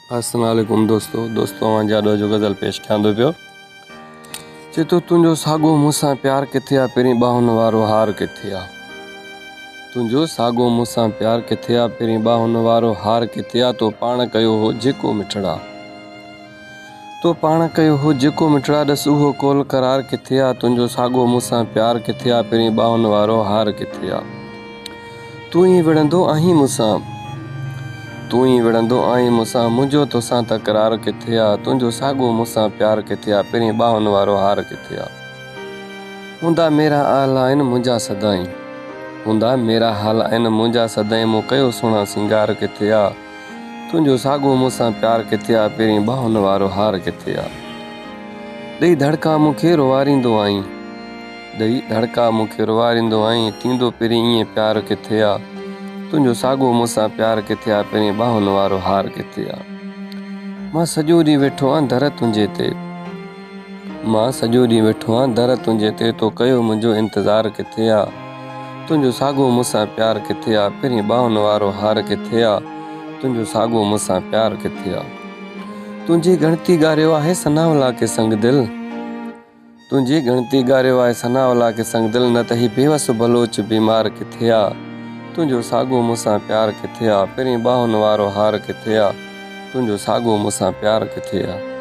अस्सलाम वालेकुम दोस्तों मां जाॾो जो गज़ल पेश कयां पियो। चेतो तुंहिंजो साॻो मूंसां प्यार किथे आहे, पहिरीं ॿाहुनि वारो हार किथे आहे। तुंहिंजो साॻो मूंसां प्यार किथे आहे, पहिरीं ॿाहुनि वारो हार किथे आहे। तो पाण कयो हो जेको मिठड़ा, तो पाण कयो हो जेको मिठड़ा, ॾस उहो कोल करार किथे आहे। तुंहिंजो साॻो मूंसां प्यार किथे आहे, पहिरीं ॿाहुनि वारो हार किथे आहे। तूं ई विढ़ंदो आहीं मूंसां, तूं ई विढ़ंदो आहीं मूंसां, मुंहिंजो तोसां तकरार किथे आहे। तुंहिंजो साॻो मूंसां प्यार किथे आहे, पहिरीं ॿाहुनि वारो हार किथे आहे। हूंदा मेरा हाल आहिनि मुंहिंजा सदाईं, हूंदा मेरा हाल आहिनि मुंहिंजा सदाईं, मूं कयो सुहिणा सिंगार किथे आहे। तुंहिंजो साॻो मूंसां प्यार किथे आहे, पहिरीं ॿाहुनि वारो हार किथे आहे। ॾेई धड़का मूंखे रुवारींदो आहीं, ॾेई धड़का मूंखे रुवारींदो आहीं, थींदो पहिरीं ईअं प्यार किथे आहे। तुंहिंजो साॻो मूंसां प्यार किथे आहे, पहिरीं ॿाहुनि वारो हार किथे आहे। मां सॼो ॾींहुं वेठो आहियां दर तुंहिंजे ते, मां सॼो ॾींहुं वेठो आहियां दर तुंहिंजे ते, तो कयो मुंहिंजो इंतज़ार किथे आहे। तुंहिंजो साॻो मूंसां प्यार किथे आहे, पहिरीं ॿाहुनि वारो हार किथे आहे। तुंहिंजो साॻो मूंसां प्यार किथे आहे। तुंहिंजी गणती ॻारियो आहे सनावला के संग दिलि, तुंहिंजी गणती ॻारियो आहे सनावला के संग दिलि, न त ही बेवस बलोच बीमार किथे आहे। तुंहिंजो साॻो मूंसां प्यार किथे आहे, पहिरीं ॿाहुनि वारो हार किथे आहे। तुंहिंजो साॻो मूंसां प्यार किथे आहे।